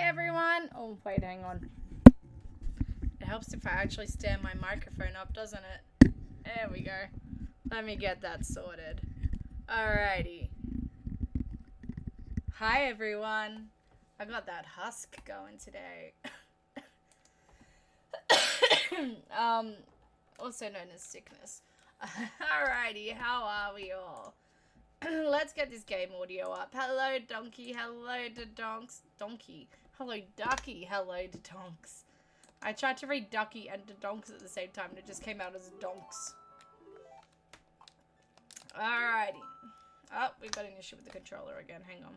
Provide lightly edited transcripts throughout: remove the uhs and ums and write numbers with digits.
everyone. Oh, wait, hang on. It helps if I actually stand my microphone up, doesn't it? There we go. Let me get that sorted. Alrighty. Hi, everyone. I got that husk going today. Also known as sickness. Alrighty, how are we all? Let's get this game audio up. Hello, donkey. Hello to donks. Donkey. Hello, ducky. Hello to donks. I tried to read ducky and to donks at the same time, and it just came out as donks. Alrighty. Oh, we've got an issue with the controller again. Hang on.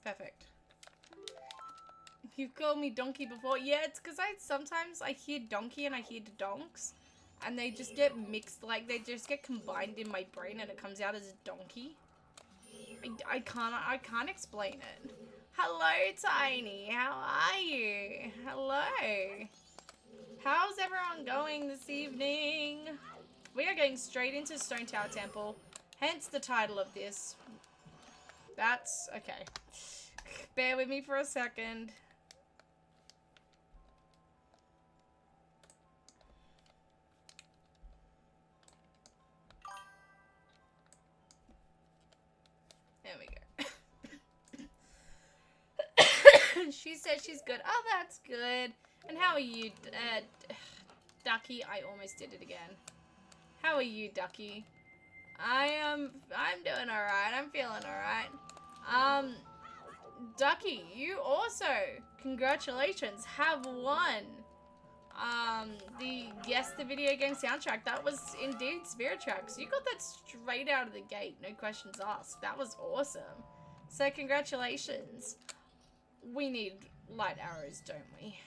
Perfect. You've called me donkey before? Yeah, it's because sometimes I hear donkey and I hear donks. And they just get mixed, like they just get combined in my brain and it comes out as donkey. I can't explain it. Hello, Tiny. How are you? Hello. How's everyone going this evening? We are going straight into Stone Tower Temple. Hence the title of this. That's okay. Bear with me for a second. There we go. She said she's good. Oh, that's good. And how are you, Ducky? I almost did it again. How are you, Ducky? I'm doing alright. I'm feeling alright. Ducky, you also, congratulations, have won, the video game soundtrack. That was indeed Spirit Tracks. You got that straight out of the gate, no questions asked. That was awesome. So congratulations. We need light arrows, don't we?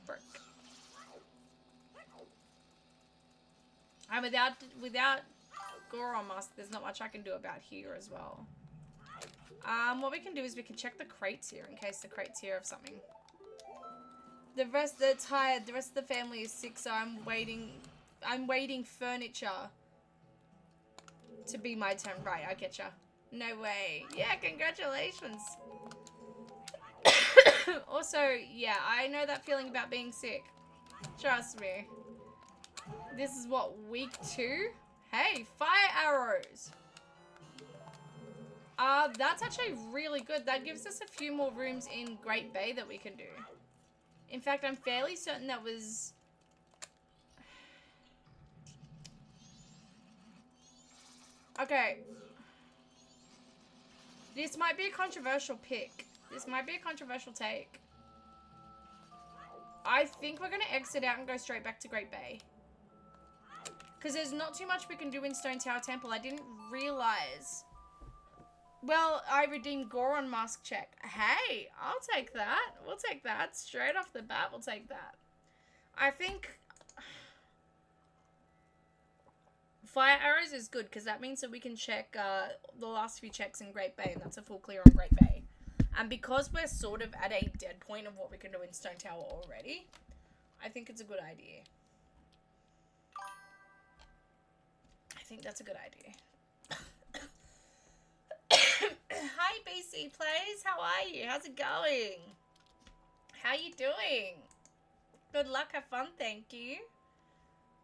Frick. And without Goron Mask, there's not much I can do about here as well. What we can do is we can check the crates here in case the crates here have something. They're tired. The rest of the family is sick, so I'm waiting furniture to be my turn. Right, I getcha. No way. Yeah, congratulations. Also, yeah, I know that feeling about being sick. Trust me. This is what, week 2? Hey, fire arrows. That's actually really good. That gives us a few more rooms in Great Bay that we can do. In fact, I'm fairly certain that was... Okay. This might be a controversial pick. This might be a controversial take. I think we're going to exit out and go straight back to Great Bay. Because there's not too much we can do in Stone Tower Temple. I didn't realize... Well, I redeemed Goron Mask check. Hey, I'll take that. We'll take that. Straight off the bat, we'll take that. I think... Fire arrows is good, because that means that we can check the last few checks in Great Bay, and that's a full clear on Great Bay. And because we're sort of at a dead point of what we can do in Stone Tower already, I think it's a good idea. I think that's a good idea. Hi, BC Plays. How are you? How's it going? How you doing? Good luck. Have fun. Thank you.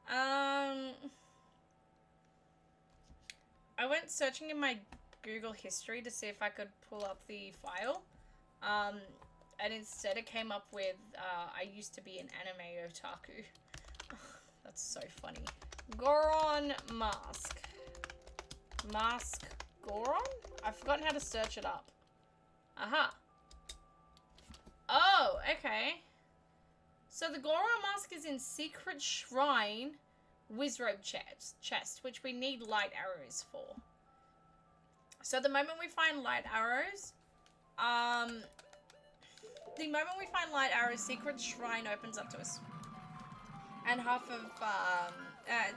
I went searching in my Google history to see if I could pull up the file. And instead it came up with, I used to be an anime otaku. That's so funny. Goron Mask. Mask Goron? I've forgotten how to search it up. Aha. Oh, okay. So the Goron Mask is in Secret Shrine Wizrobe chest, which we need light arrows for. So the moment we find light arrows, Secret Shrine opens up to us. And half of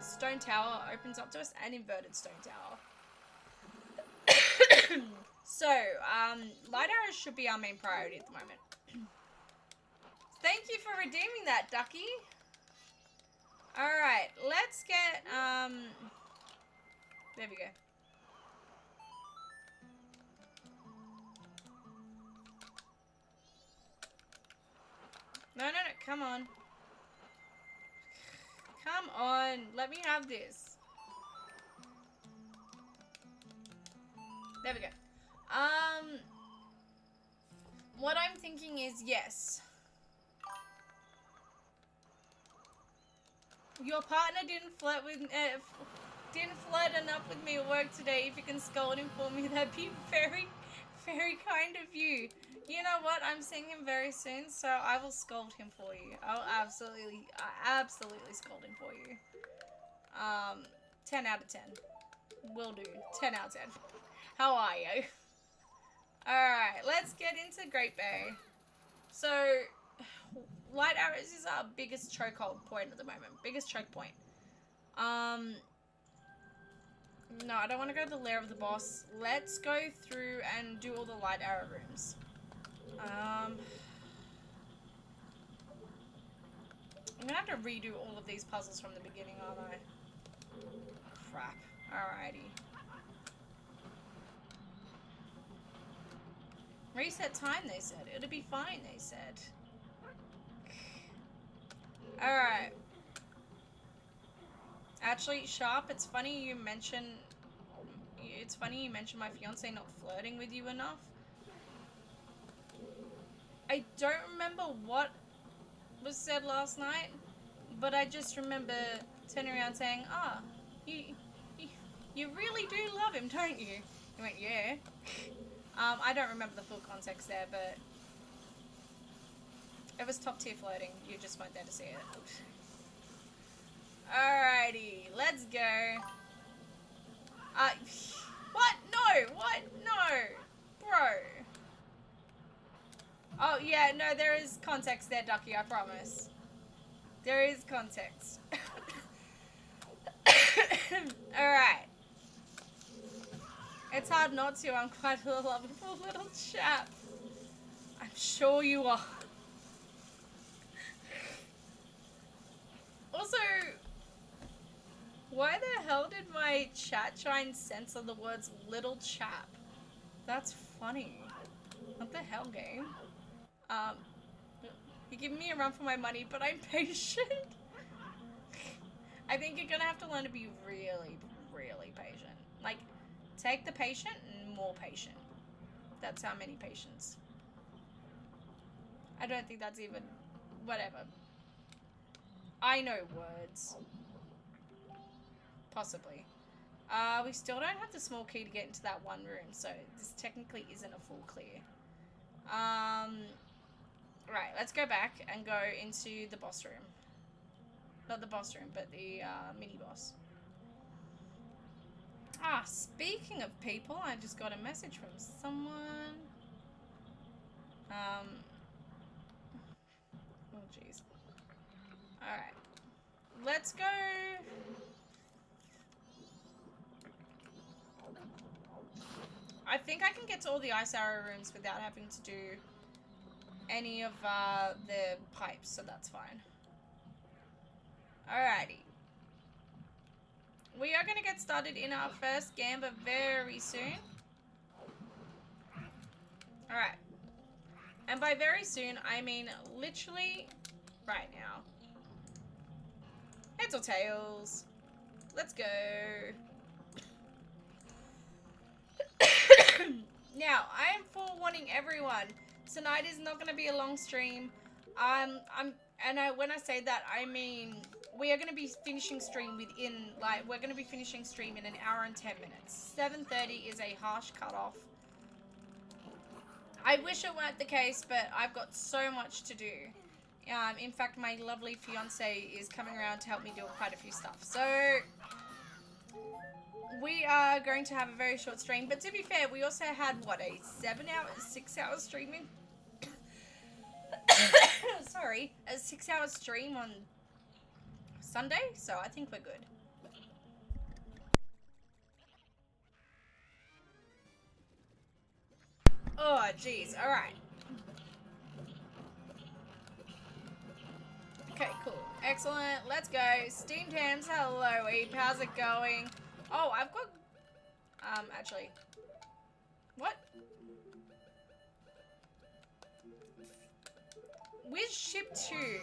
Stone Tower opens up to us, and Inverted Stone Tower. So, light arrows should be our main priority at the moment. Thank you for redeeming that, Ducky. Alright, let's get, There we go. No, no, no. Come on. Come on. Let me have this. There we go. What I'm thinking is yes. Your partner didn't flirt enough with me at work today. If you can scold him for me, that'd be very, very kind of you. You know what? I'm seeing him very soon, so I will scold him for you. I'll absolutely scold him for you. 10 out of 10. Will do. 10 out of 10. How are you? Alright, let's get into Great Bay. So, light arrows is our biggest chokehold point at the moment. Biggest choke point. No, I don't want to go to the lair of the boss. Let's go through and do all the light arrow rooms. I'm gonna have to redo all of these puzzles from the beginning, aren't I? Crap. Alrighty. Reset time, they said. It'll be fine, they said. Alright. Actually, Sharp, it's funny you mention my fiance not flirting with you enough. I don't remember what was said last night, but I just remember turning around saying, "Ah, you really do love him, don't you?" He went, "Yeah." I don't remember the full context there, but it was top tier flirting. You just weren't there to see it. Alrighty, let's go. What? No! What? No! Bro. Oh, yeah, no, there is context there, Ducky, I promise. There is context. Alright. It's hard not to. I'm quite a lovable little chap. I'm sure you are. Also, why the hell did my chat try and censor the words little chap? That's funny. What the hell, game? You're giving me a run for my money, but I'm patient. I think you're gonna have to learn to be really, really patient. Like, take the patient and more patient. That's how many patients. I don't think that's even... whatever. I know words. Possibly. We still don't have the small key to get into that one room, so this technically isn't a full clear. Right, let's go back and go into the boss room. Not the boss room, but the mini-boss. Ah, speaking of people, I just got a message from someone. Oh, jeez. Alright. Let's go... I think I can get to all the ice arrow rooms without having to do any of the pipes, so that's fine. Alrighty. We are going to get started in our first Gamba very soon. Alright. And by very soon, I mean literally right now. Heads or tails? Let's go. Now, I am forewarning everyone. Tonight is not going to be a long stream. When I say that, I mean we are going to be finishing stream within, like, we're going to be finishing stream in an hour and 10 minutes. 7:30 is a harsh cutoff. I wish it weren't the case, but I've got so much to do. In fact, my lovely fiance is coming around to help me do quite a few stuff. So we are going to have a very short stream, but to be fair, we also had, what, a 6-hour streaming? Sorry, a 6-hour stream on Sunday, so I think we're good. Oh, jeez, alright. Okay, cool. Excellent, let's go. Steamed Hams, hello, Eep, how's it going? Oh, I've got Actually. What? Where's ship 2?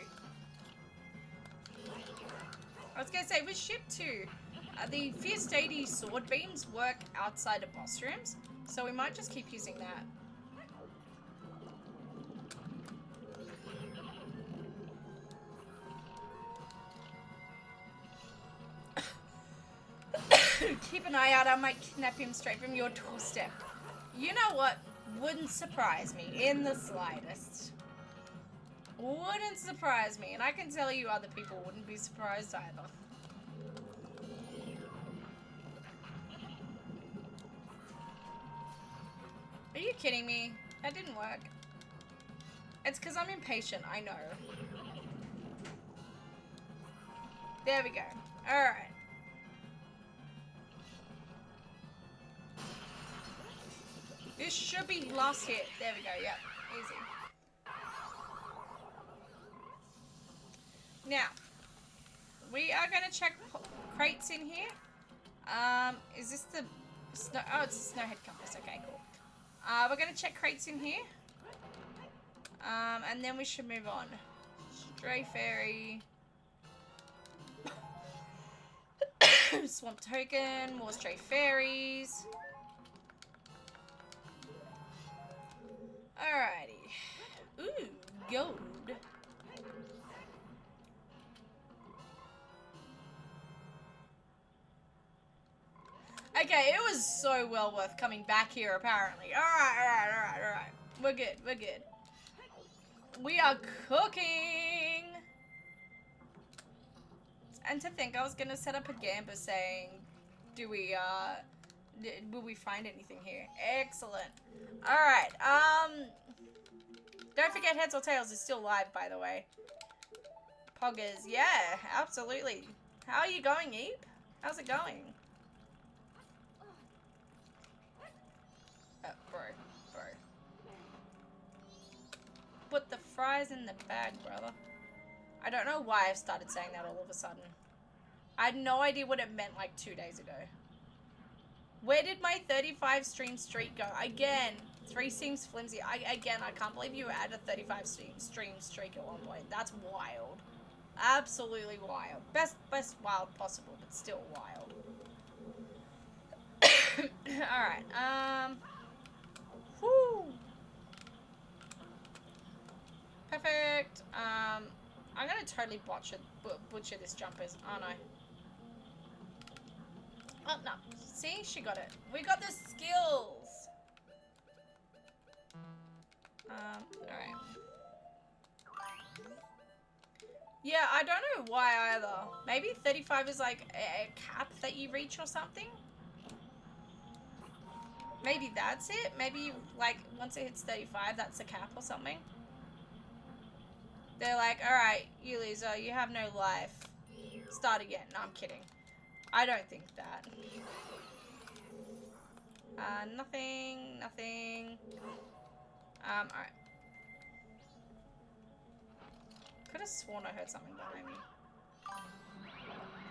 I was gonna say, with ship 2, the Fierce Deity sword beams work outside of boss rooms, so we might just keep using that. Keep an eye out, I might kidnap him straight from your doorstep. You know what? Wouldn't surprise me in the slightest. Wouldn't surprise me, and I can tell you other people wouldn't be surprised either. Are you kidding me? That didn't work. It's because I'm impatient, I know. There we go. Alright. This should be last hit. There we go, yep. Easy. Now, we are going to check crates in here. Is this the snow? Oh, it's the snowhead compass. Okay, cool. We're going to check crates in here. And then we should move on. Stray fairy. Swamp token. More stray fairies. Alrighty. Ooh, gold. Okay, it was so well worth coming back here, apparently. Alright. We're good. We are cooking! And to think, I was gonna set up a gamba saying, will we find anything here? Excellent. Alright, don't forget Heads or Tails is still live, by the way. Poggers, yeah, absolutely. How are you going, Eep? How's it going? Bro. Put the fries in the bag, brother. I don't know why I've started saying that all of a sudden. I had no idea what it meant like 2 days ago. Where did my 35 stream streak go? Again, 3 seems flimsy. I can't believe you were at a 35 stream streak at one point. That's wild. Absolutely wild. Best wild possible, but still wild. Alright, whew. Perfect. I'm gonna totally butcher this jumpers, aren't I? Oh, no. See? She got it. We got the skills! Alright. Yeah, I don't know why either. Maybe 35 is like a cap that you reach or something? Maybe that's it? Maybe, like, once it hits 35, that's a cap or something? They're like, alright, you loser, you have no life. Start again. No, I'm kidding. I don't think that. Nothing. Alright. Could have sworn I heard something behind me.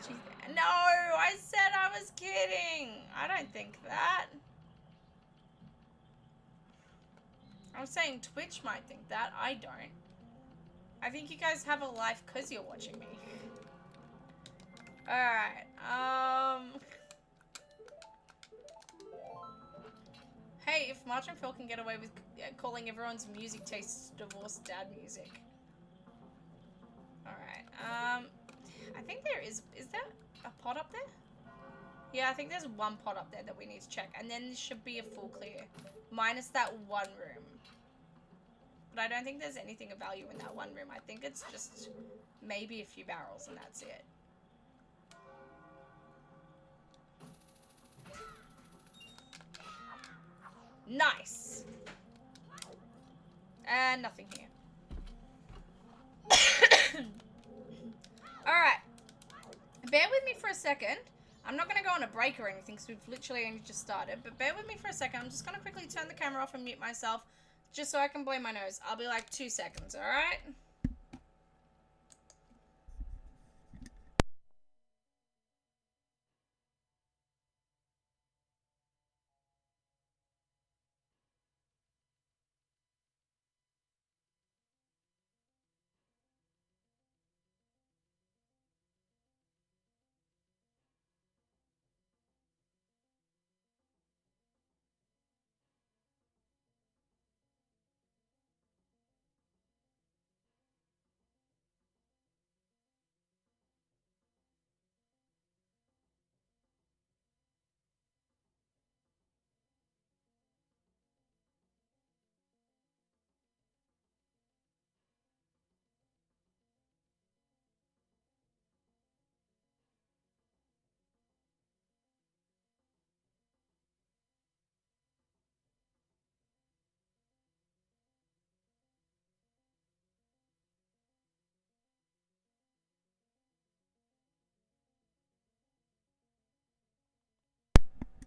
Jeez. No! I said I was kidding! I don't think that. I'm saying Twitch might think that. I don't. I think you guys have a life because you're watching me. Alright, hey, if March and Phil can get away with calling everyone's music tastes divorced dad music. Alright, I think there is there a pot up there? Yeah, I think there's one pot up there that we need to check, and then there should be a full clear. Minus that one room. But I don't think there's anything of value in that one room. I think it's just maybe a few barrels and that's it. Nice! And nothing here. Alright. Bear with me for a second. I'm not going to go on a break or anything because we've literally only just started. But bear with me for a second. I'm just going to quickly turn the camera off and mute myself just so I can blow my nose. I'll be like 2 seconds, alright?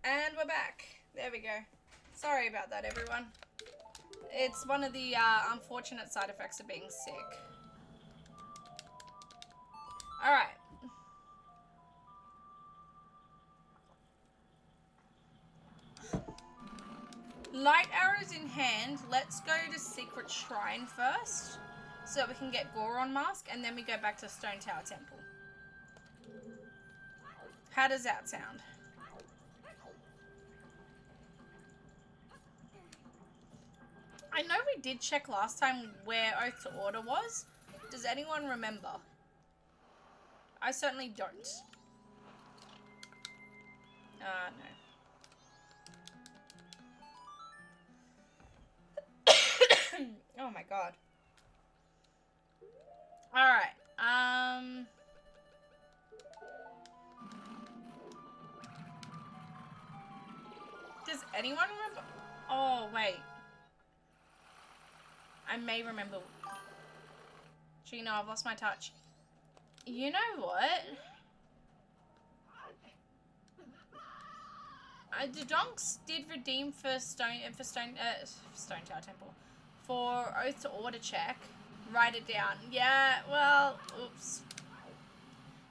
And we're back. There we go. Sorry about that, everyone. It's one of the unfortunate side effects of being sick. Alright. Light arrows in hand, let's go to Secret Shrine first, so that we can get Goron Mask, and then we go back to Stone Tower Temple. How does that sound? I know we did check last time where Oath to Order was. Does anyone remember? I certainly don't. No. Oh my god. Alright, does anyone remember? Oh, wait. I may remember. Gino, I've lost my touch. You know what? The donks did redeem for Stone Tower Temple. For Oath to Order check. Write it down. Yeah, well, oops.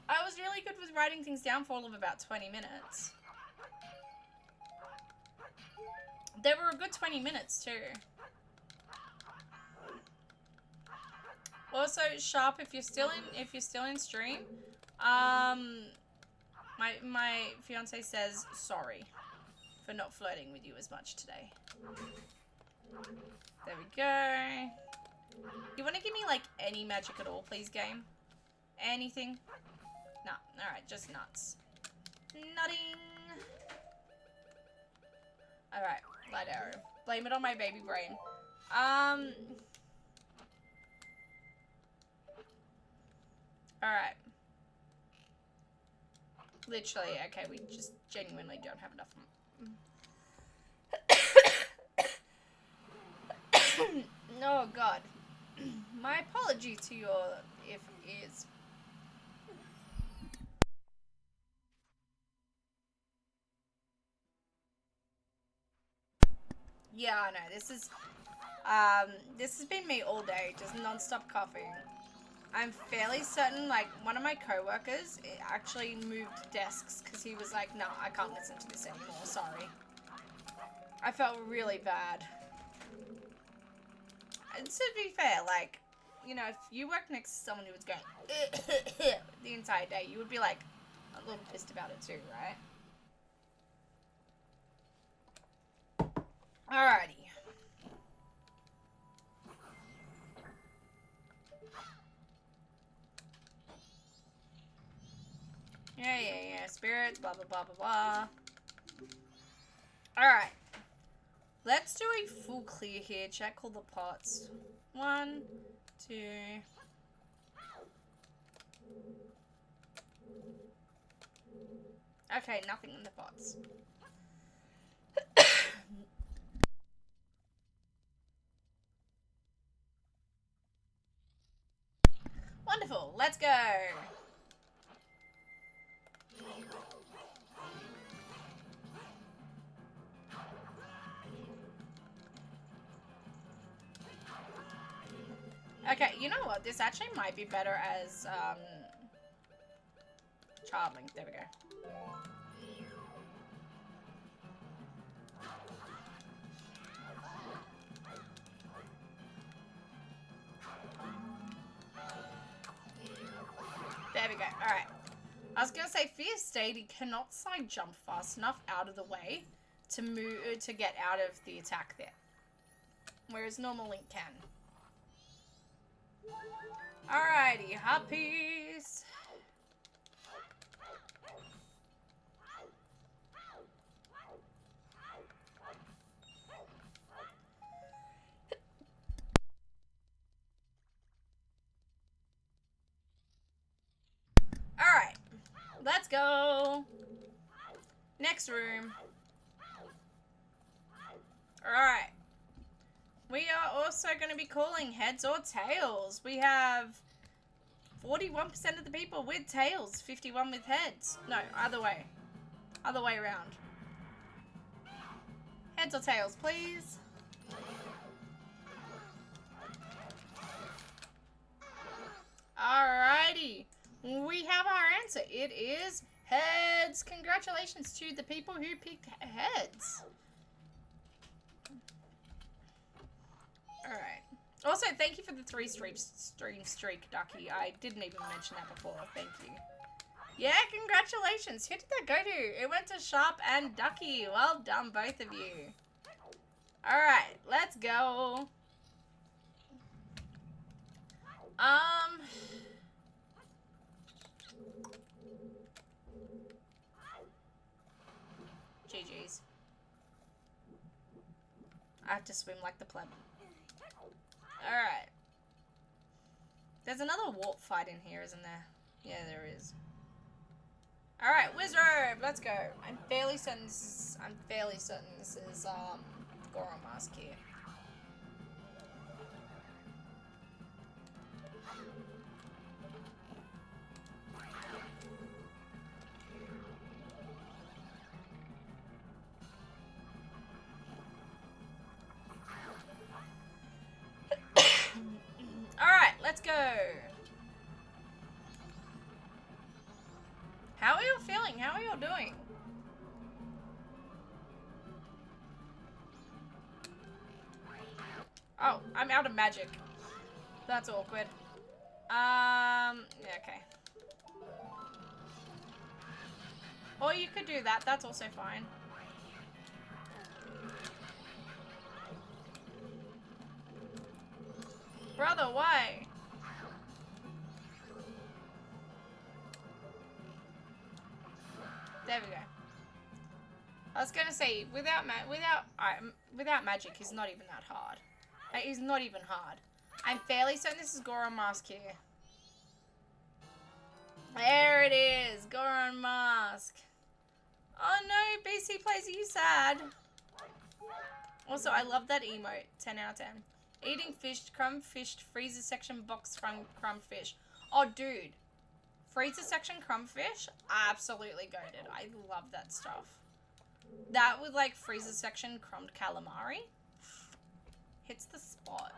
I was really good with writing things down for all of about 20 minutes. They were a good 20 minutes too. Also, Sharp, if you're still in stream, my fiance says sorry for not flirting with you as much today. There we go. You want to give me like any magic at all, please, game? Anything? No. Alright, just nuts. Nutting. Alright, light arrow. Blame it on my baby brain. Alright. Literally, okay, we just genuinely don't have enough. Oh god. My apology to your if ears. Yeah, I know. This has been me all day, just non-stop coughing. I'm fairly certain, like, one of my co-workers actually moved desks because he was like, no, I can't listen to this anymore, sorry. I felt really bad. And to be fair, like, you know, if you work next to someone who was going the entire day, you would be, like, a little pissed about it too, right? Alrighty. Yeah. Spirits, blah, blah, blah, blah, blah. Alright. Let's do a full clear here. Check all the pots. 1, 2. Okay, nothing in the pots. Wonderful. Let's go. Okay, you know what? This actually might be better as, Childlink. There we go. There we go. Alright. I was gonna say, Fierce Steady cannot side jump fast enough out of the way to move to get out of the attack there. Whereas normal Link can. Alrighty, huppies. Alright. Let's go. Next room. Alright. We are also going to be calling heads or tails. We have 41% of the people with tails, 51 with heads. No, other way. Other way around. Heads or tails, please? Alrighty. We have our answer. It is heads. Congratulations to the people who picked heads. Alright. Also, thank you for the 3 stream streak, Ducky. I didn't even mention that before. Thank you. Yeah, congratulations. Who did that go to? It went to Sharp and Ducky. Well done, both of you. Alright, let's go. GG's. I have to swim like the pleb. Alright. There's another warp fight in here, isn't there? Yeah, there is. Alright, Wizard, let's go. I'm fairly certain this is Goron Mask here. Alright, let's go. How are you feeling? How are you doing? Oh, I'm out of magic. That's awkward. Yeah, okay. Or you could do that. That's also fine. Brother, why? There we go. I was gonna say, without magic, he's not even that hard. He's not even hard. I'm fairly certain this is Goron Mask here. There it is, Goron Mask. Oh no, BC Plays, are you sad? Also, I love that emote. 10 out of 10. Eating fish, crumb fished, freezer section box from crumb fish. Oh, dude. Freezer section crumb fish? Absolutely goated. I love that stuff. That with, like, freezer section crumbed calamari hits the spot.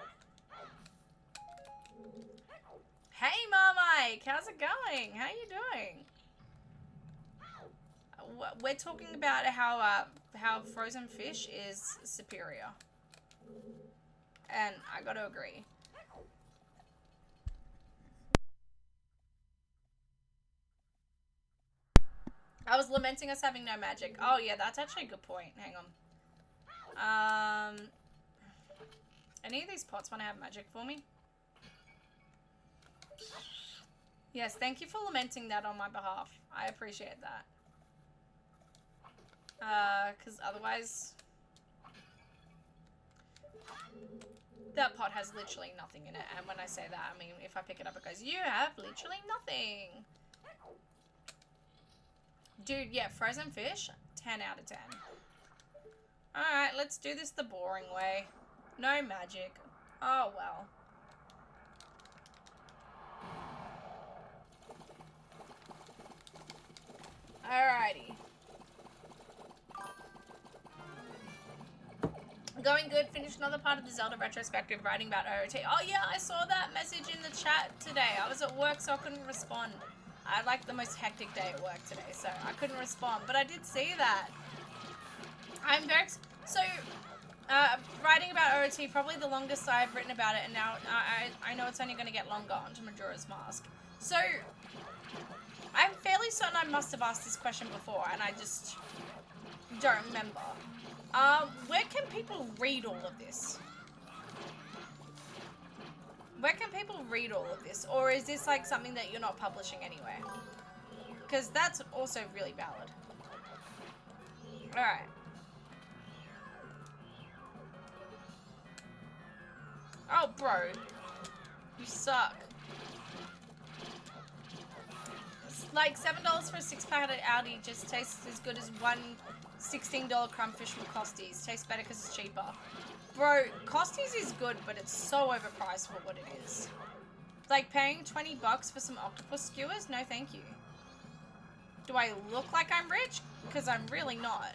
Hey, Marmike! How's it going? How you doing? We're talking about how frozen fish is superior. And I gotta agree. I was lamenting us having no magic. Oh yeah, that's actually a good point. Hang on. Any of these pots want to have magic for me? Yes, thank you for lamenting that on my behalf. I appreciate that. Because otherwise... that pot has literally nothing in it. And when I say that, I mean, if I pick it up, it goes, you have literally nothing. Dude, yeah, frozen fish, 10 out of 10. Alright, let's do this the boring way. No magic. Oh, well. Alrighty. Going good. Finished another part of the Zelda retrospective, writing about OOT. Oh yeah, I saw that message in the chat today. I was at work, so I couldn't respond. I had like the most hectic day at work today, so I couldn't respond. But I did see that. I'm very... So, writing about OOT, probably the longest I've written about it, and now I know it's only going to get longer onto Majora's Mask. So, I'm fairly certain I must have asked this question before, and I just don't remember. Where can people read all of this? Where can people read all of this? Or is this like something that you're not publishing anywhere? Because that's also really valid. Alright. Oh, bro. You suck. It's like $7 for a 6-pack Audi just tastes as good as one $16 crumbfish from Costy's. Tastes better because it's cheaper. Bro, Costy's is good, but it's so overpriced for what it is. Like paying 20 bucks for some octopus skewers? No, thank you. Do I look like I'm rich? Because I'm really not.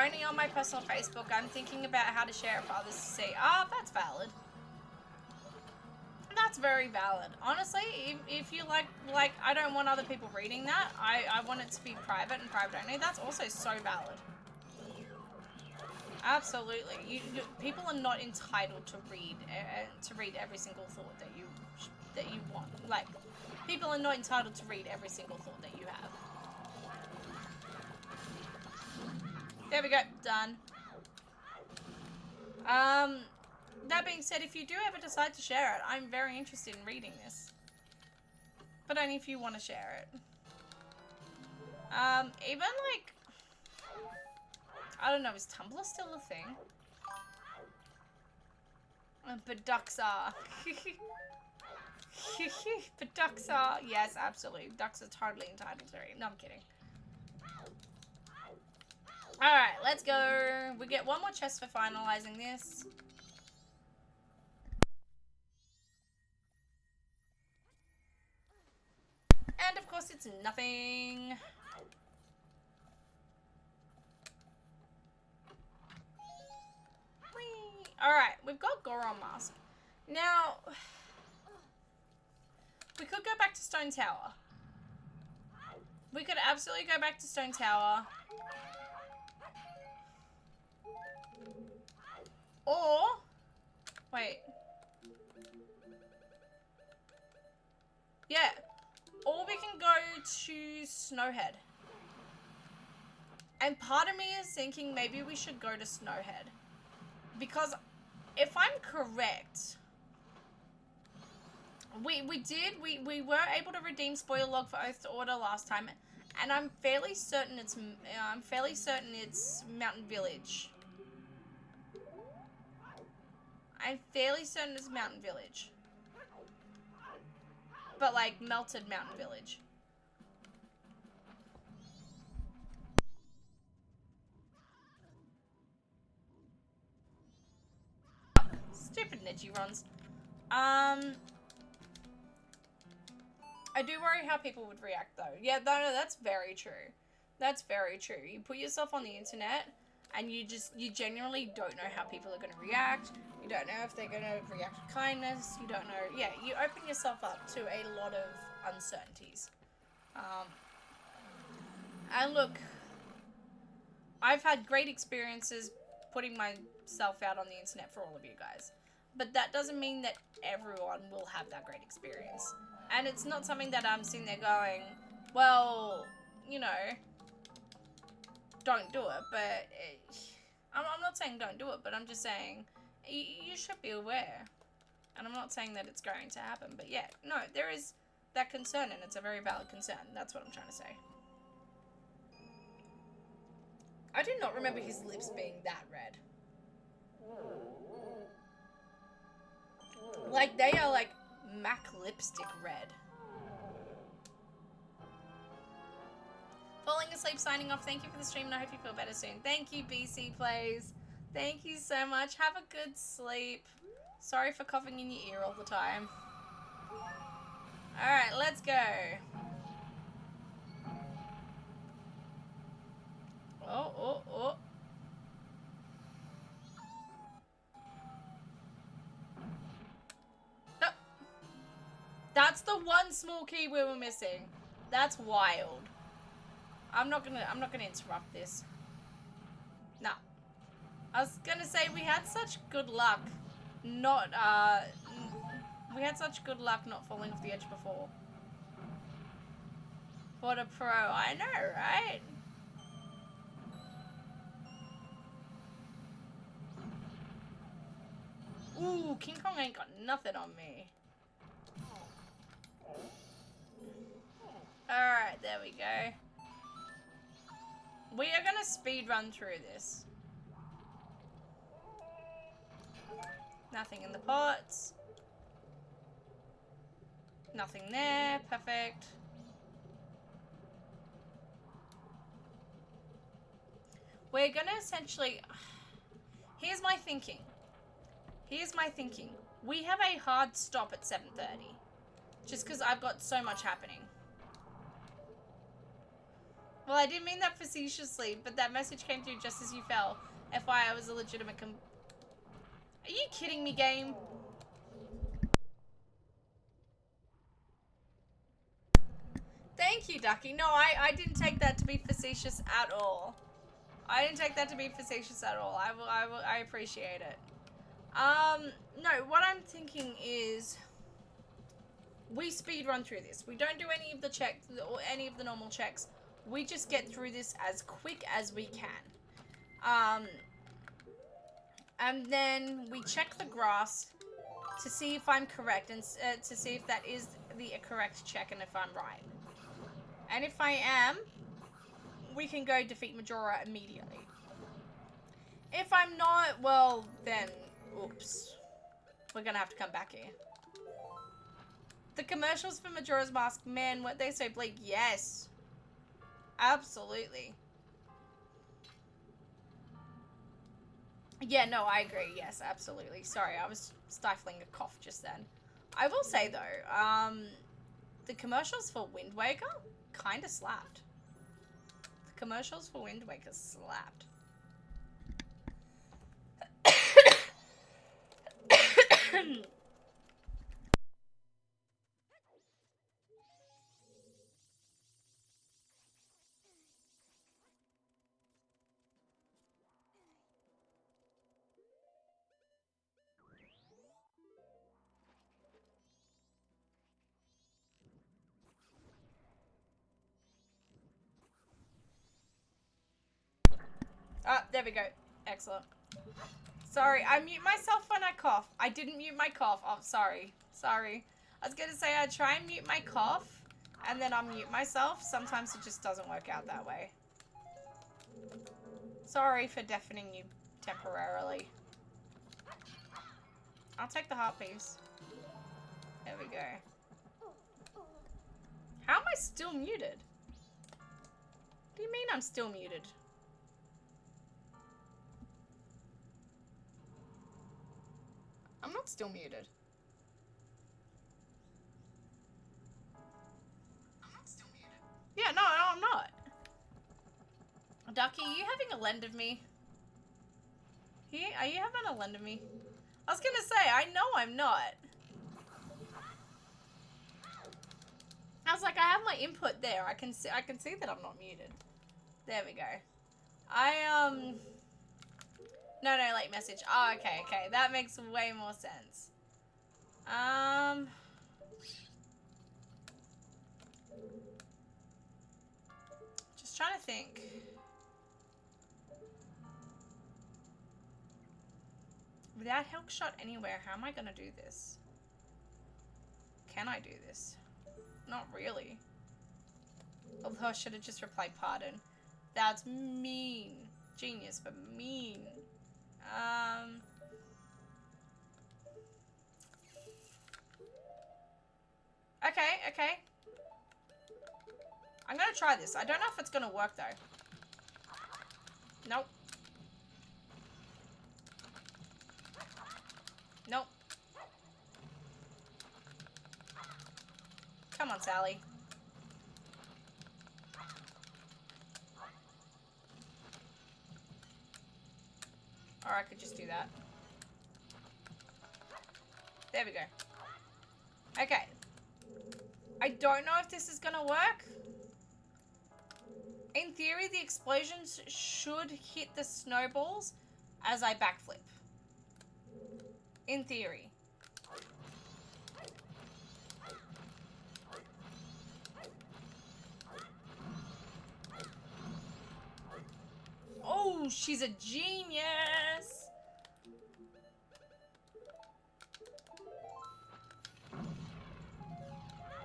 only on my personal Facebook. I'm thinking about how to share it for others to see. Ah, that's valid. That's very valid. Honestly, if you like, I don't want other people reading that. I want it to be private and private only. That's also so valid. Absolutely. People are not entitled to read every single thought that you want. Like, people are not entitled to read every single thought that you have. There we go. Done. That being said, if you do ever decide to share it, I'm very interested in reading this. But only if you want to share it. Even like, I don't know, is Tumblr still a thing? But ducks are. But ducks are. Yes, absolutely. Ducks are totally entitled to read. No, I'm kidding. Alright, let's go. We get one more chest for finalizing this. And of course it's nothing. Alright, we've got Goron Mask. Now, we could go back to Stone Tower. We could absolutely go back to Stone Tower. Or, wait. Yeah. Or we can go to Snowhead. And part of me is thinking maybe we should go to Snowhead. Because if I'm correct, we were able to redeem spoiler log for Oath to Order last time, and I'm fairly certain it's Mountain Village. I'm fairly certain it's Mountain Village. But like melted Mountain Village. Stupid Nigirons. I do worry how people would react though. Yeah, no, that's very true. That's very true. You put yourself on the internet and you genuinely don't know how people are going to react. You don't know if they're going to react with kindness. You don't know. Yeah, you open yourself up to a lot of uncertainties. And look, I've had great experiences putting myself out on the internet for all of you guys. But that doesn't mean that everyone will have that great experience. And it's not something that I'm sitting there going, well, you know, don't do it. But I'm not saying don't do it, but I'm just saying you should be aware. And I'm not saying that it's going to happen. But yeah, no, there is that concern, and it's a very valid concern. That's what I'm trying to say. I do not remember his lips being that red. Like, they are like MAC lipstick red. Falling asleep, signing off. Thank you for the stream, and I hope you feel better soon. Thank you, BC Plays. Thank you so much. Have a good sleep. Sorry for coughing in your ear all the time. Alright, let's go. Oh. That's the one small key we were missing. That's wild. I'm not gonna interrupt this. No. I was gonna say we had such good luck not falling off the edge before. What a pro. I know, right? Ooh, King Kong ain't got nothing on me. Alright, there we go. We are gonna speed run through this. Nothing in the pots. Nothing there. Perfect. We're gonna essentially... Here's my thinking. We have a hard stop at 7:30. Just because I've got so much happening. Well, I didn't mean that facetiously, but that message came through just as you fell. FYI, I was a legitimate Are you kidding me, game? Thank you, Ducky. No, I didn't take that to be facetious at all. I didn't take that to be facetious at all. I appreciate it. No, what I'm thinking is we speed run through this. We don't do any of the checks or any of the normal checks. We just get through this as quick as we can. And then we check the grass to see if I'm correct and to see if that is the correct check and if I'm right. And if I am, we can go defeat Majora immediately. If I'm not, well, then, oops. We're gonna have to come back here. The commercials for Majora's Mask, man, what they say, bleak. Yes. Absolutely. Yeah, no, I agree. Yes, absolutely. Sorry, I was stifling a cough just then. I will say, though, the commercials for Wind Waker kind of slapped. The commercials for Wind Waker slapped. Ah, there we go. Excellent. Sorry, I mute myself when I cough. I didn't mute my cough. Oh, sorry. Sorry. I was gonna say I try and mute my cough, and then unmute myself. Sometimes it just doesn't work out that way. Sorry for deafening you temporarily. I'll take the heart piece. There we go. How am I still muted? What do you mean I'm still muted? I'm not still muted. I'm not still muted. Yeah, no, I'm not. Ducky, are you having a lend of me? Are you having a lend of me? I was gonna say, I know I'm not. I was like, I have my input there. I can see that I'm not muted. There we go. No, late message. Oh, okay. That makes way more sense. Just trying to think. Without help shot anywhere, how am I gonna do this? Can I do this? Not really. Although I should have just replied pardon. That's mean. Genius, but mean. Okay. I'm gonna try this. I don't know if it's gonna work though. Nope. Nope. Come on, Sally. Or I could just do that. There we go. Okay. I don't know if this is gonna work. In theory, the explosions should hit the snowballs as I backflip. In theory. Oh, she's a genius.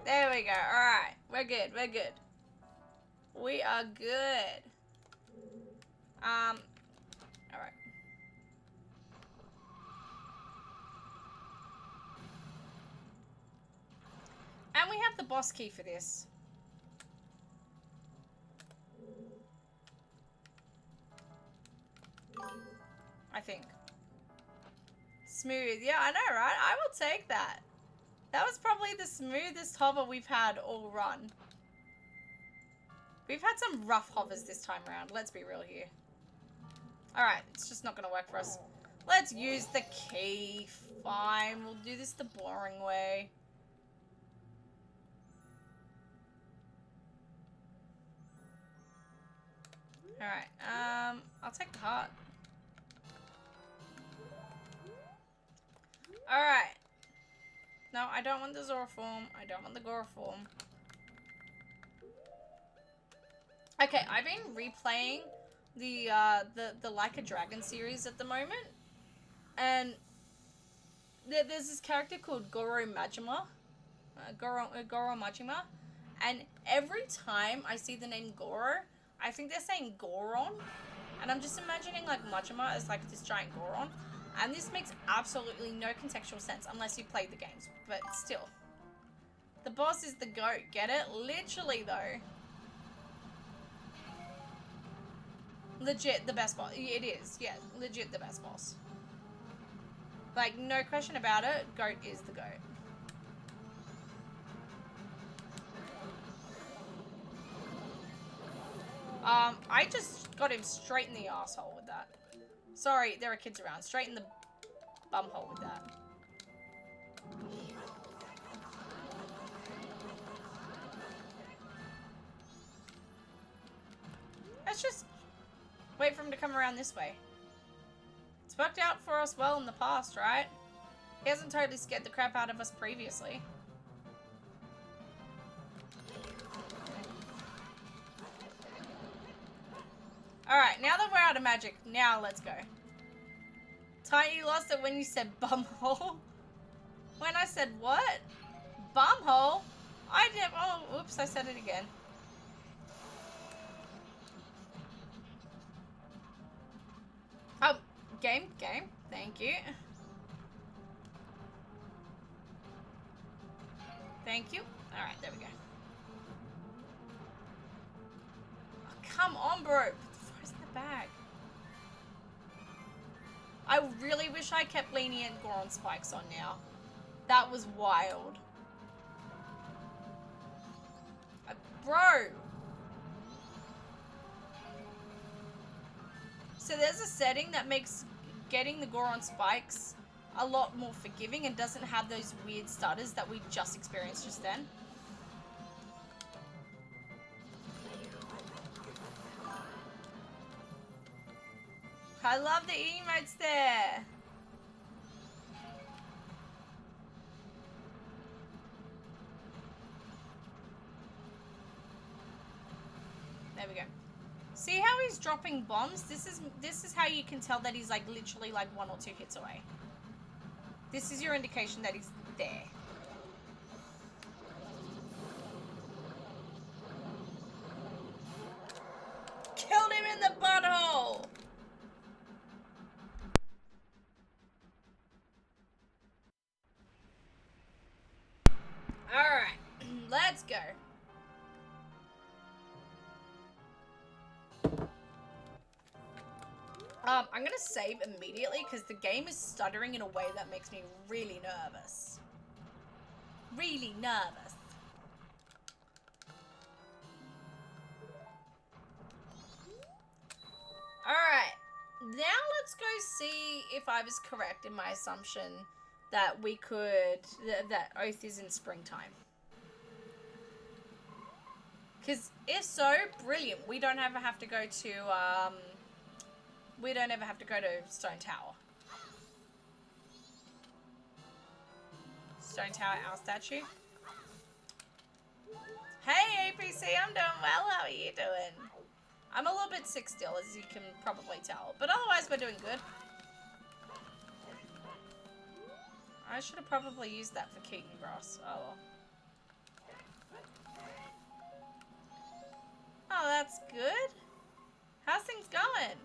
There we go. All right. We're good. We are good. All right. And we have the boss key for this. I think. Smooth. Yeah, I know, right? I will take that. That was probably the smoothest hover we've had all run. We've had some rough hovers this time around. Let's be real here. Alright, it's just not going to work for us. Let's use the key. Fine, we'll do this the boring way. Alright, I'll take the heart. Alright. No, I don't want the Zoroform. I don't want the Goroform. Okay, I've been replaying the Like a Dragon series at the moment. And there's this character called Goro Majima. Goro Majima. And every time I see the name Goro, I think they're saying Goron. And I'm just imagining like Majima as like this giant Goron. And this makes absolutely no contextual sense unless you played the games. But still. The boss is the goat, get it? Literally though. Legit the best boss. It is, yeah. Legit the best boss. Like, no question about it. Goat is the goat. I just got him straight in the asshole with that. Sorry, there are kids around. Straight in the bumhole with that. Let's just wait for him to come around this way. It's worked out for us well in the past, right? He hasn't totally scared the crap out of us previously. Alright, now that we're out of magic, now let's go. Tiny, you lost it when you said bumhole. When I said what? Bumhole? I did. Oh, oops, I said it again. Oh, game. Thank you. Thank you. Alright, there we go. Oh, come on, bro. Put the in the bag. I really wish I kept lenient Goron spikes on now. That was wild. Bro. So there's a setting that makes getting the Goron spikes a lot more forgiving and doesn't have those weird stutters that we just experienced just then. I love the emotes there. There we go. See how he's dropping bombs? This is how you can tell that he's like literally like 1 or 2 hits away. This is your indication that he's there. Killed him in the butthole! Alright, let's go. I'm gonna save immediately because the game is stuttering in a way that makes me really nervous. Really nervous. Alright, now let's go see if I was correct in my assumption that we could, that Oath is in springtime. Because if so, brilliant. We don't ever have to go to, Stone Tower. Stone Tower, our statue. Hey, APC, I'm doing well. How are you doing? I'm a little bit sick still, as you can probably tell. But otherwise, we're doing good. I should have probably used that for Keaton Grass. Oh, well. Oh, that's good. How's things going?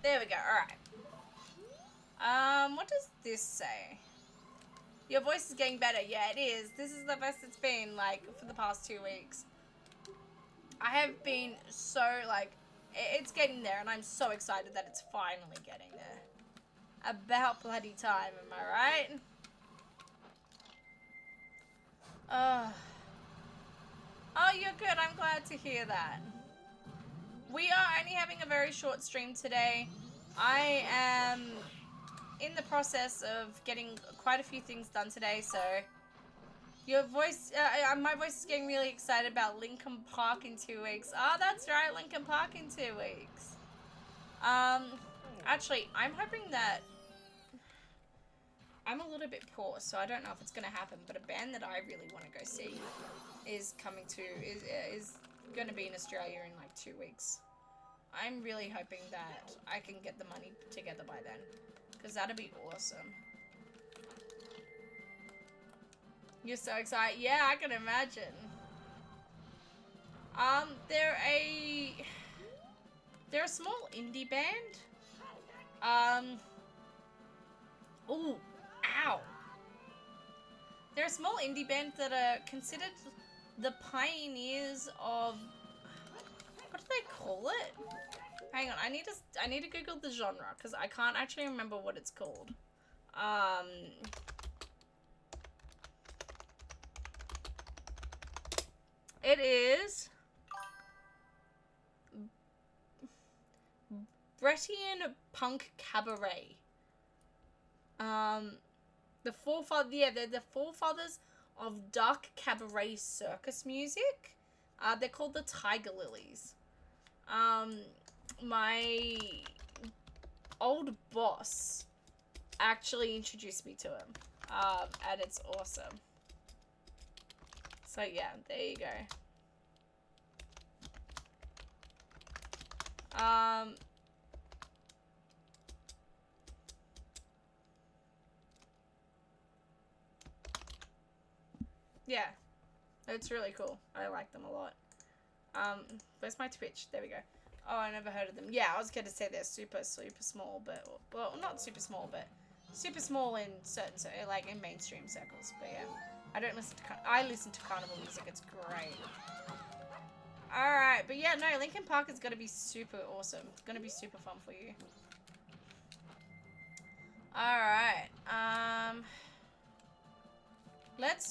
There we go. Alright. What does this say? Your voice is getting better. Yeah, it is. This is the best it's been, like, for the past 2 weeks. I have been so, like, it's getting there, and I'm so excited that it's finally getting there. About bloody time, am I right? Oh, you're good. I'm glad to hear that. We are only having a very short stream today. I am in the process of getting quite a few things done today, so your voice, my voice is getting really excited about Linkin Park in 2 weeks. Oh, that's right, Linkin Park in 2 weeks. Actually, I'm hoping that I'm a little bit poor, so I don't know if it's gonna happen, but a band that I really want to go see is gonna be in Australia in like 2 weeks. I'm really hoping that I can get the money together by then, because that'd be awesome. You're so excited. Yeah, I can imagine. They're a small indie band. Ooh, ow. They're a small indie band that are considered the pioneers of, what do they call it? Hang on, I need to Google the genre, because I can't actually remember what it's called. It is Bretian Punk Cabaret. They're the forefathers of dark cabaret circus music. They're called the Tiger Lilies. My old boss actually introduced me to him. And it's awesome. So yeah, there you go. Yeah, it's really cool. I like them a lot. Where's my Twitch? There we go. Oh, I never heard of them. Yeah, I was gonna say they're super, super small, but, well, not super small, but super small in certain, like in mainstream circles. But yeah, I listen to carnival music. It's great. Alright, but yeah, no, Linkin Park is gonna be super awesome. It's gonna be super fun for you. Alright,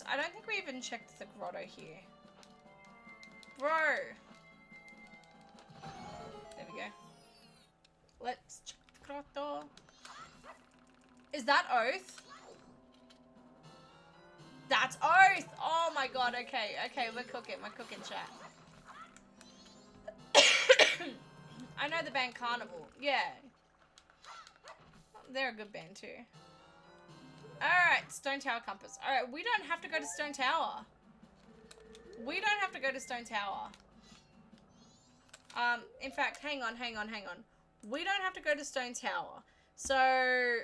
I don't think we even checked the grotto here. Bro! There we go. Let's check the grotto. Is that Oath? That's Oath! Oh my god, okay, we're cooking, chat. I know the band Carnival, yeah. They're a good band too. Alright, Stone Tower Compass. Alright, we don't have to go to Stone Tower. In fact, hang on. We don't have to go to Stone Tower. So,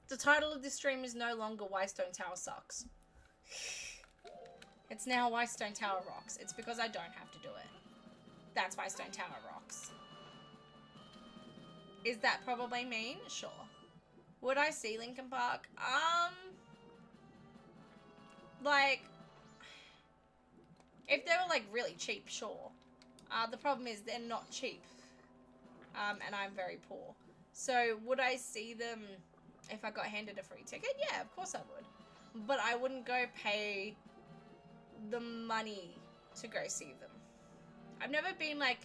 the title of this stream is no longer Why Stone Tower Sucks. It's now Why Stone Tower Rocks. It's because I don't have to do it. That's why Stone Tower rocks. Is that probably mean? Sure. Would I see Linkin Park? Like, if they were like really cheap, sure. The problem is they're not cheap. And I'm very poor. So would I see them if I got handed a free ticket? Yeah, of course I would. But I wouldn't go pay the money to go see them. I've never been like,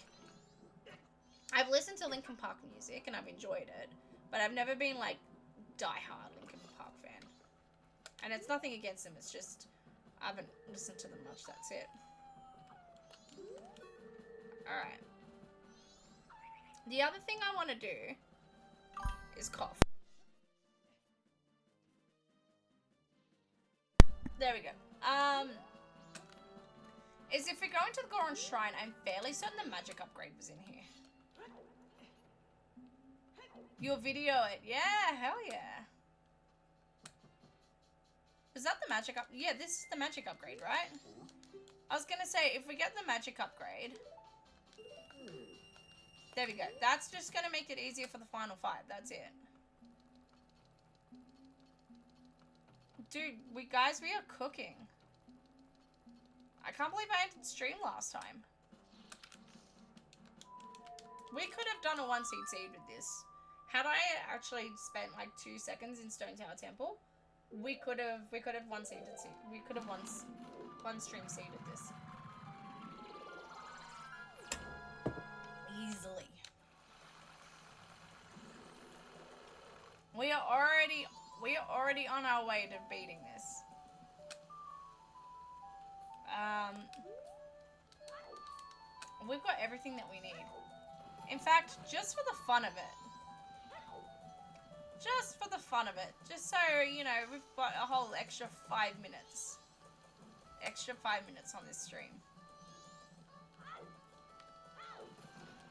I've listened to Linkin Park music and I've enjoyed it, but I've never been like die-hard Linkin Park fan. And it's nothing against them, it's just I haven't listened to them much, that's it. Alright. The other thing I want to do is cough. There we go. Is if we go into the Goron Shrine, I'm fairly certain the magic upgrade was in here. You'll video it. Yeah, hell yeah. Is that the magic up? Yeah, this is the magic upgrade, right? I was gonna say, if we get the magic upgrade... There we go. That's just gonna make it easier for the final fight. That's it. Dude, we are cooking. I can't believe I ended stream last time. We could have done a 1 seed with this. Had I actually spent like 2 seconds in Stone Tower Temple, we could have 1 seeded. We could have one stream seeded this. Easily. We are already on our way to beating this. We've got everything that we need. In fact, just for the fun of it. Just for the fun of it. Just so, you know, we've got a whole extra 5 minutes. Extra 5 minutes on this stream.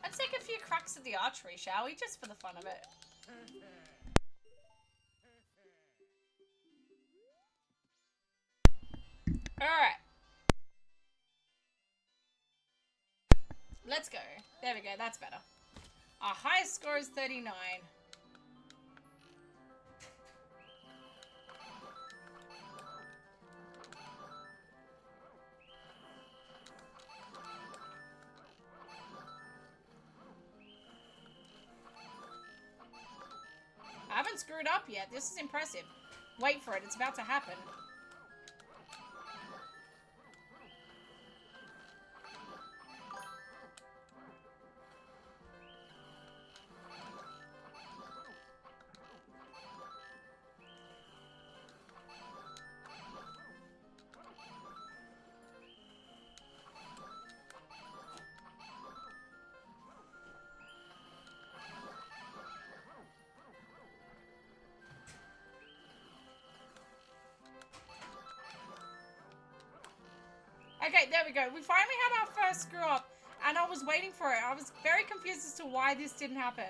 Let's take a few cracks at the archery, shall we? Just for the fun of it. Alright. Let's go. There we go, that's better. Our highest score is 39. I haven't screwed up yet. This is impressive. Wait for it. It's about to happen. Okay, there we go. We finally had our first screw up, and I was waiting for it. I was very confused as to why this didn't happen.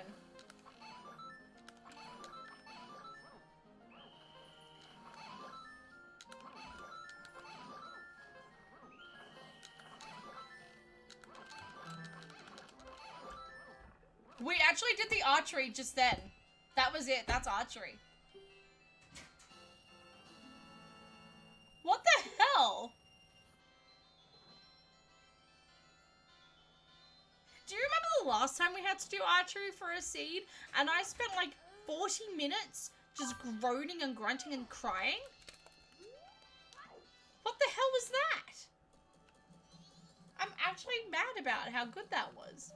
We actually did the archery just then. That was it. That's archery. What the hell? Do you remember the last time we had to do archery for a seed? And I spent like 40 minutes just groaning and grunting and crying? What the hell was that? I'm actually mad about how good that was.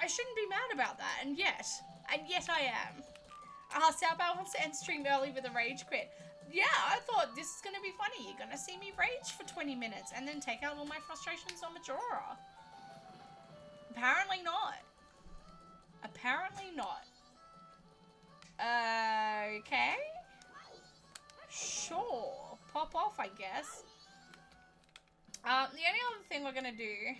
I shouldn't be mad about that, and yet I am. Sao wants to end stream early with a rage quit. Yeah, I thought this is going to be funny. You're going to see me rage for 20 minutes and then take out all my frustrations on Majora. Apparently not. Apparently not. Okay. Sure. Pop off, I guess. The only other thing we're gonna do...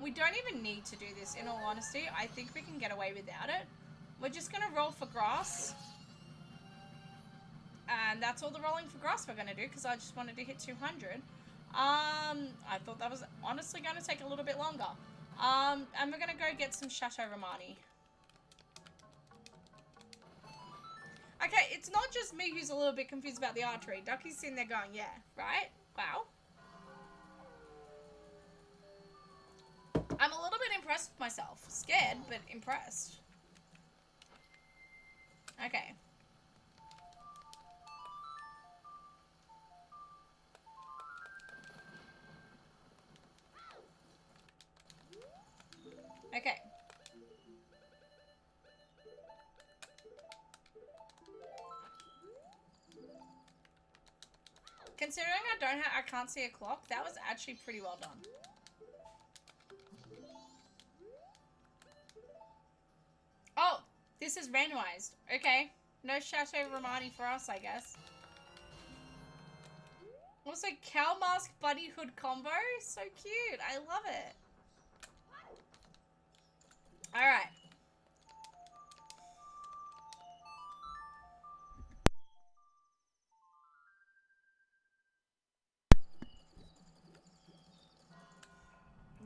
We don't even need to do this, in all honesty. I think we can get away without it. We're just gonna roll for grass. And that's all the rolling for grass we're gonna do, because I just wanted to hit 200. I thought that was honestly gonna take a little bit longer. And we're gonna go get some Chateau Romani. Okay, it's not just me who's a little bit confused about the archery. Ducky's sitting there going, yeah, right? Wow. I'm a little bit impressed with myself. Scared, but impressed. Okay. Okay. Considering I can't see a clock, that was actually pretty well done. Oh, this is randomized. Okay. No Chateau Romani for us, I guess. Also, cow mask buddy hood combo. So cute. I love it. Alright.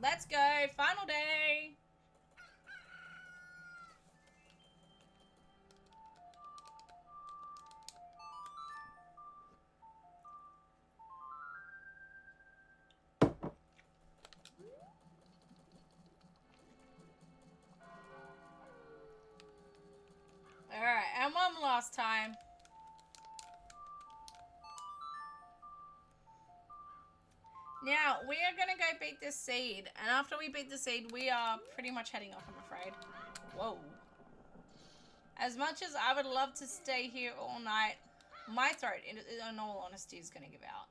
Let's go. Final day. last time. Now, we are going to go beat this seed. And after we beat the seed, we are pretty much heading off, I'm afraid. Whoa. As much as I would love to stay here all night, my throat, in all honesty, is going to give out.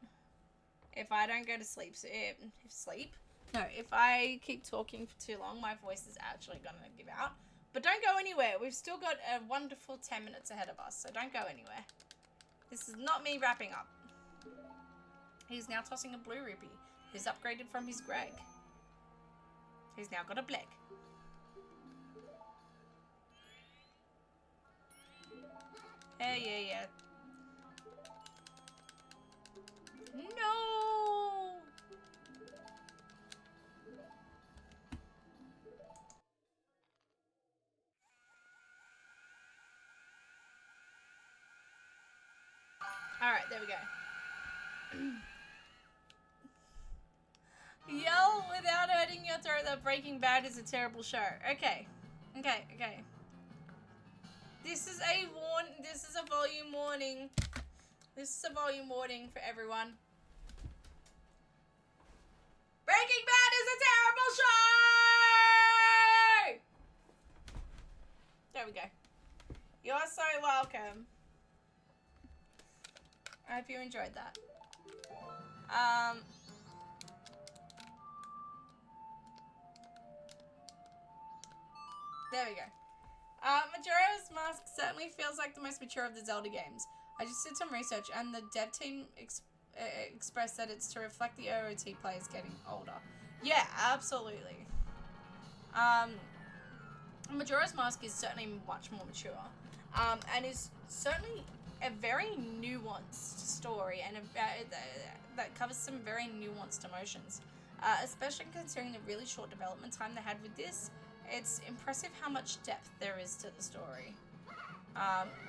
If I don't go to sleep. So if I keep talking for too long, my voice is actually going to give out. But don't go anywhere. We've still got a wonderful 10 minutes ahead of us. So don't go anywhere. This is not me wrapping up. He's now tossing a blue rupee. He's upgraded from his Greg. He's now got a black. Yeah. No! Alright, there we go. Yell without hurting your throat that Breaking Bad is a terrible show. Okay. This is a volume warning. This is a volume warning for everyone. Breaking Bad is a terrible show! There we go. You are so welcome. I hope you enjoyed that. There we go. Majora's Mask certainly feels like the most mature of the Zelda games. I just did some research and the dev team expressed that it's to reflect the OOT players getting older. Yeah, absolutely. Majora's Mask is certainly much more mature. And is certainly a very nuanced story and that covers some very nuanced emotions. Especially considering the really short development time they had with this. It's impressive how much depth there is to the story.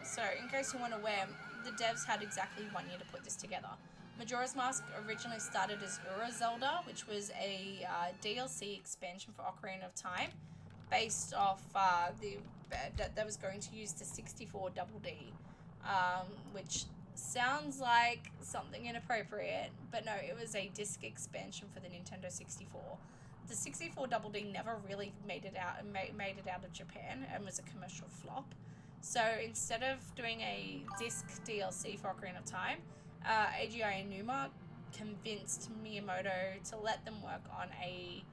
So, in case you weren't aware, the devs had exactly 1 year to put this together. Majora's Mask originally started as Ura Zelda, which was a DLC expansion for Ocarina of Time, based off that was going to use the 64 Double D, which sounds like something inappropriate, but no, it was a disc expansion for the Nintendo 64. The 64 Double D never really made it out of Japan and was a commercial flop. So instead of doing a disc DLC for Ocarina of Time, AGI and Numa convinced Miyamoto to let them work on a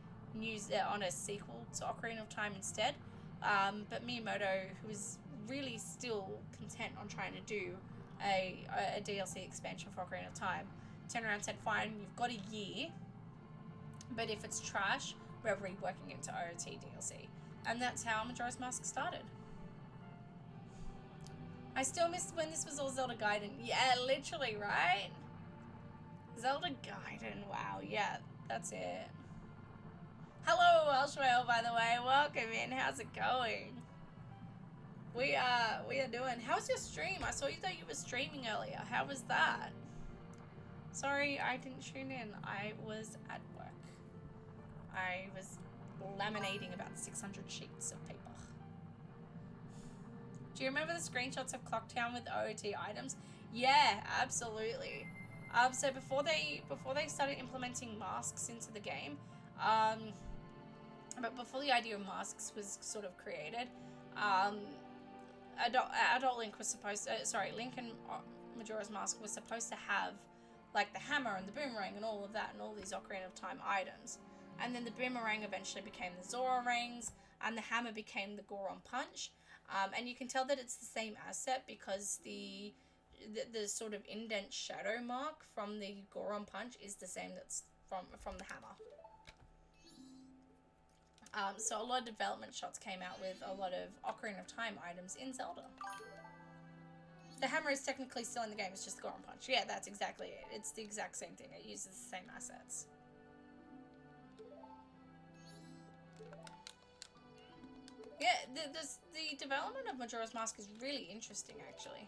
sequel to Ocarina of Time instead. But Miyamoto, who was really still content on trying to do a DLC expansion for Ocarina of Time, turned around and said, fine, you've got a year, but if it's trash, we're reworking it to OOT DLC. And that's how Majora's Mask started. I still miss when this was all Zelda Gaiden. Yeah, literally, right? Zelda Gaiden, wow, yeah, that's it. Hello, Elshwell, by the way. Welcome in. How's it going? We are doing. How's your stream? I saw you that you were streaming earlier. How was that? Sorry, I didn't tune in. I was at work. I was laminating about 600 sheets of paper. Do you remember the screenshots of Clocktown with OOT items? Yeah, absolutely. So before they started implementing masks into the game, but before the idea of masks was sort of created, Adult Link was supposed to, Link and Majora's Mask was supposed to have like the hammer and the boomerang and all of that and all these Ocarina of Time items. And then the boomerang eventually became the Zora rings and the hammer became the Goron punch. And you can tell that it's the same asset because the sort of indent shadow mark from the Goron punch is the same that's from the hammer. So a lot of development shots came out with a lot of Ocarina of Time items in Zelda. The hammer is technically still in the game, it's just the Goron punch. Yeah, that's exactly it. It's the exact same thing. It uses the same assets. Yeah, the development of Majora's Mask is really interesting, actually.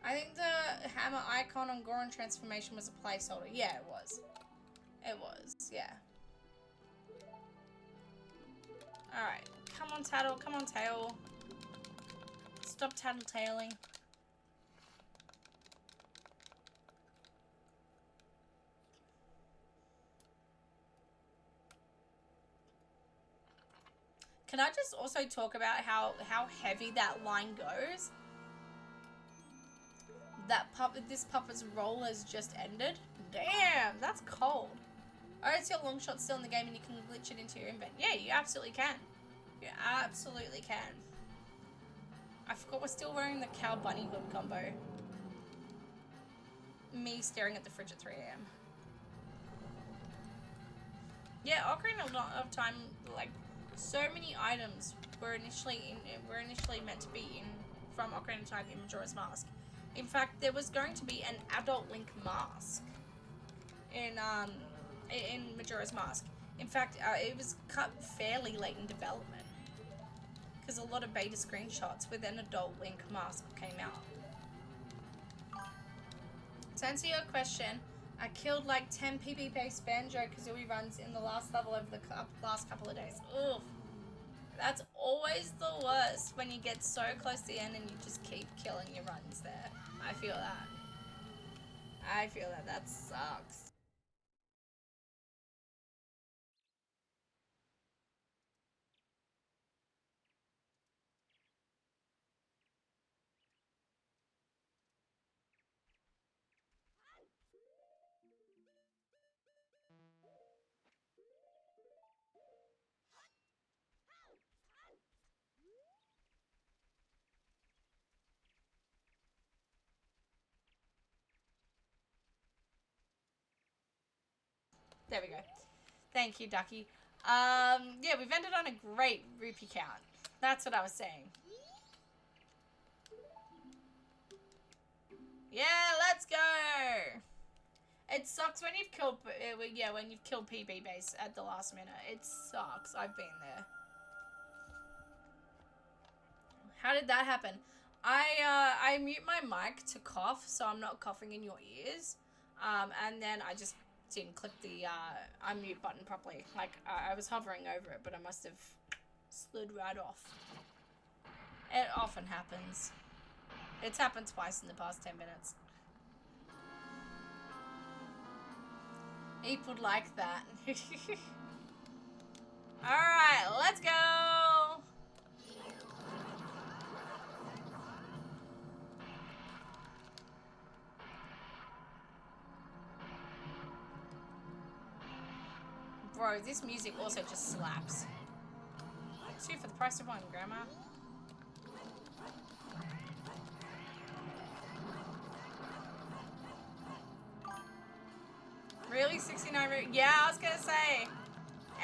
I think the hammer icon on Goron transformation was a placeholder. Yeah, it was. It was, yeah. Alright, come on, Tattle, come on, Tail. stop tattletaling. Can I just also talk about how heavy that line goes? This puppet's role has just ended. Damn, that's cold. Alright, so your long shot's still in the game and you can glitch it into your invent. Yeah, you absolutely can. You absolutely can. I forgot we're still wearing the cow bunny hood combo. Me staring at the fridge at 3 AM. Yeah, Ocarina of Time, like, so many items were initially meant to be in from Ocarina of Time in Majora's Mask. In fact, there was going to be an adult Link mask in Majora's Mask. In fact, it was cut fairly late in development because a lot of beta screenshots with an adult Link mask came out. To answer your question, I killed like 10 PB based Banjo-Kazooie runs in the last level over the last couple of days. Oof. That's always the worst when you get so close to the end and you just keep killing your runs there. I feel that. I feel that. That sucks. There we go. Thank you, Ducky. Yeah, we've ended on a great rupee count. That's what I was saying. Yeah, let's go! It sucks when you've killed, when you've killed PB base at the last minute. It sucks. I've been there. How did that happen? I mute my mic to cough, so I'm not coughing in your ears. And then I just didn't click the unmute button properly. Like, I was hovering over it, but I must have slid right off. It often happens. It's happened twice in the past 10 minutes. Eep would like that. Alright, let's go! Bro, this music also just slaps. 2 for the price of 1, Grandma. Really? 69? Yeah, I was gonna say.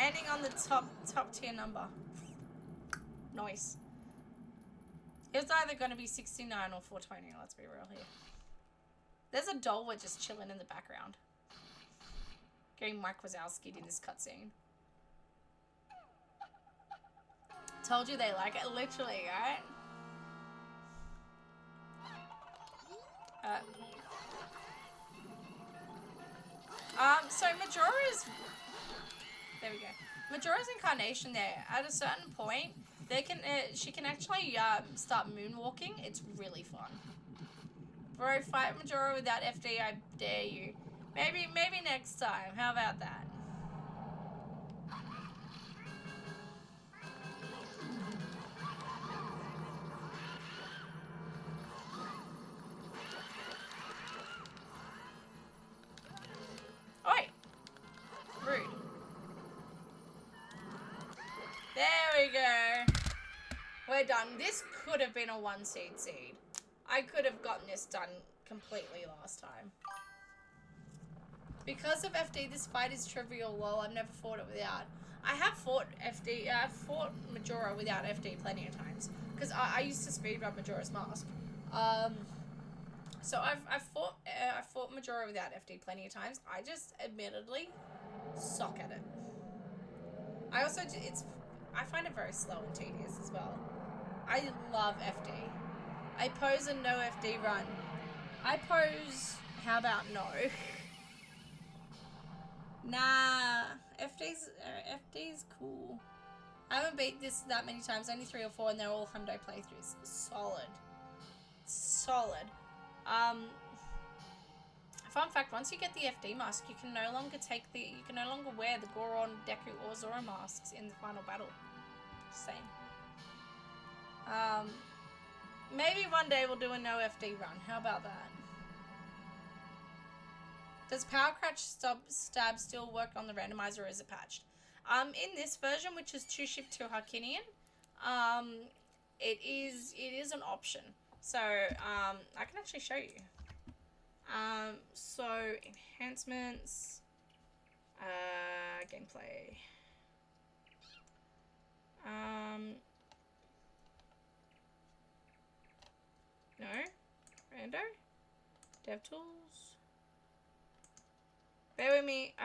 Ending on the top tier number. Nice. It's either gonna be 69 or 420, let's be real here. There's a Dolwa just chilling in the background. Getting Mike Wazowski'd in this cutscene. Told you they like it, literally, right? So Majora's... There we go. Majora's incarnation there, at a certain point, she can actually start moonwalking. It's really fun. Bro, fight Majora without FD, I dare you. Maybe next time. How about that? Oi! Rude. There we go. We're done. This could have been a 1 seed. I could have gotten this done completely last time. Because of FD, this fight is trivial. Lol, I've never fought it without. I have fought FD. I've fought Majora without FD plenty of times because I used to speedrun Majora's Mask. So I've fought Majora without FD plenty of times. I just admittedly suck at it. I also I find it very slow and tedious as well. I love FD. I pose a no FD run. I pose. How about no? Nah, FD's cool. I haven't beat this that many times, only 3 or 4, and they're all hundo playthroughs. Solid. Solid. Fun fact, once you get the FD mask, you can no longer wear the Goron, Deku, or Zora masks in the final battle. Just saying. Maybe one day we'll do a no FD run. How about that? Does Power Crouch Stab still work on the randomizer, or is it patched? In this version, which is 2 Shift 2 Harkinian, it is an option. So, I can actually show you. So enhancements, gameplay. No, rando, dev tools. Bear with me.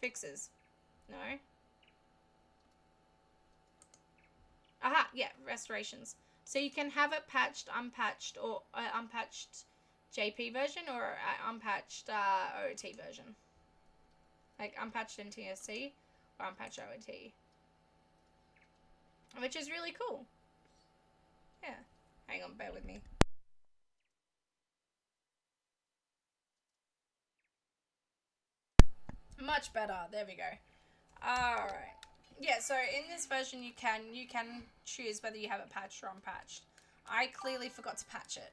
Fixes. No. Aha, yeah, restorations. So you can have it patched, unpatched, or unpatched JP version, or unpatched OOT version. Like unpatched NTSC or unpatched OOT. Which is really cool. Yeah. Hang on, bear with me. Much better. There we go. Alright. Yeah, so in this version you can choose whether you have it patched or unpatched. I clearly forgot to patch it.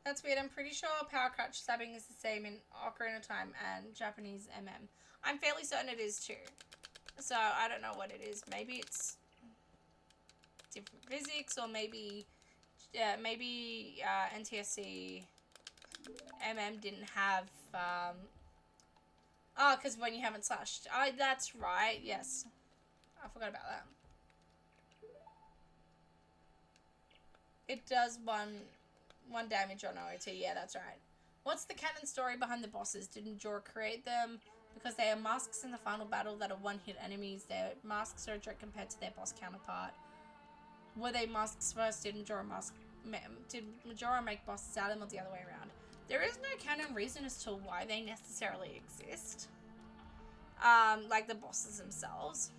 That's weird. I'm pretty sure Power Crouch Stabbing is the same in Ocarina of Time and Japanese MM. I'm fairly certain it is too. So I don't know what it is. Maybe it's different physics, or maybe NTSC MM didn't have oh, because when you haven't slashed. That's right, yes. I forgot about that. It does one damage on OOT, yeah, that's right. What's the canon story behind the bosses? Didn't Jorah create them? Because they are masks in the final battle that are one-hit enemies. Their masks are a joke compared to their boss counterpart. Were they masks first? Did Majora make bosses out of them, or the other way around? There is no canon reason as to why they necessarily exist. Like the bosses themselves.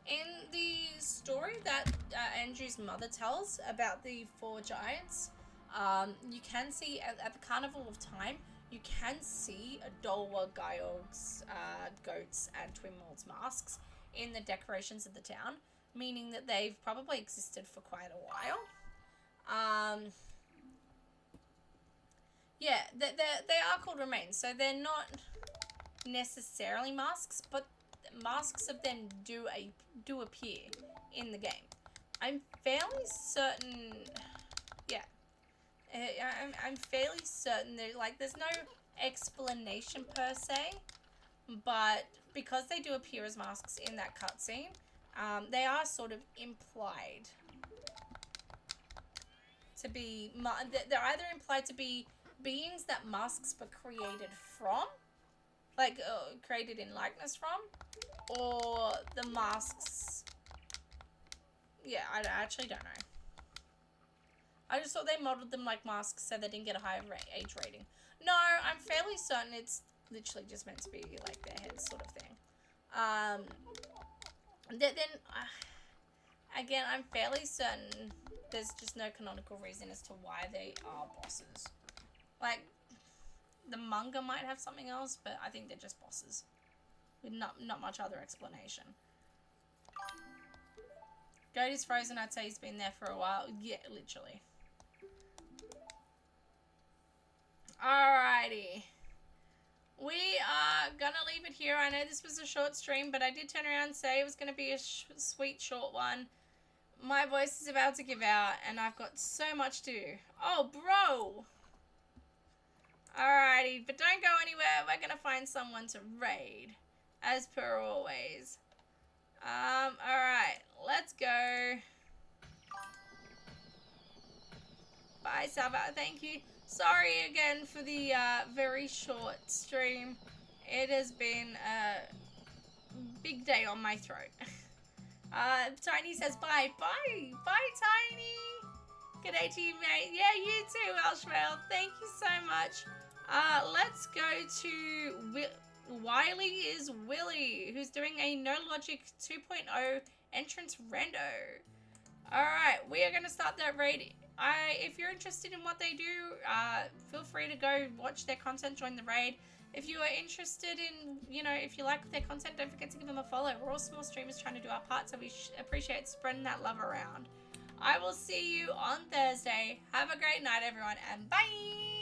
In the story that Andrew's mother tells about the 4 giants, you can see at the Carnival of Time, you can see Dolwa, Gyog's, Goats, and Twin Mold's masks in the decorations of the town, meaning that they've probably existed for quite a while. Yeah, they are called remains, so they're not necessarily masks, but masks of them do appear in the game. I'm fairly certain, yeah, I'm fairly certain that, like, there's no explanation per se, but because they do appear as masks in that cutscene, they are sort of implied to be, they're either implied to be beings that masks were created from, like, created in likeness from, or the masks, yeah, I actually don't know. I just thought they modeled them like masks so they didn't get a higher age rating. No, I'm fairly certain it's literally just meant to be like their heads sort of thing. Again, I'm fairly certain there's just no canonical reason as to why they are bosses. Like, the manga might have something else, but I think they're just bosses. With not much other explanation. Goat is frozen, I'd say he's been there for a while. Yeah, literally. Alrighty. We are gonna leave it here. I know this was a short stream, but I did turn around and say it was gonna be a sweet short one. My voice is about to give out, and I've got so much to do. Oh, bro! Alrighty, but don't go anywhere. We're gonna find someone to raid, as per always. Alright, let's go. Bye, Sava. Thank you. Sorry again for the very short stream. It has been a big day on my throat. Tiny says bye. Bye. Bye, Tiny. Good day to you, mate. Yeah, you too, Welshvale. Thank you so much. Let's go to Wiley is Willy, who's doing a No Logic 2.0 entrance rendo. Alright, we are going to start that raid. If you're interested in what they do, feel free to go watch their content, join the raid. If you are interested in, if you like their content, don't forget to give them a follow. We're all small streamers trying to do our part, so we appreciate spreading that love around. I will see you on Thursday. Have a great night, everyone, and bye!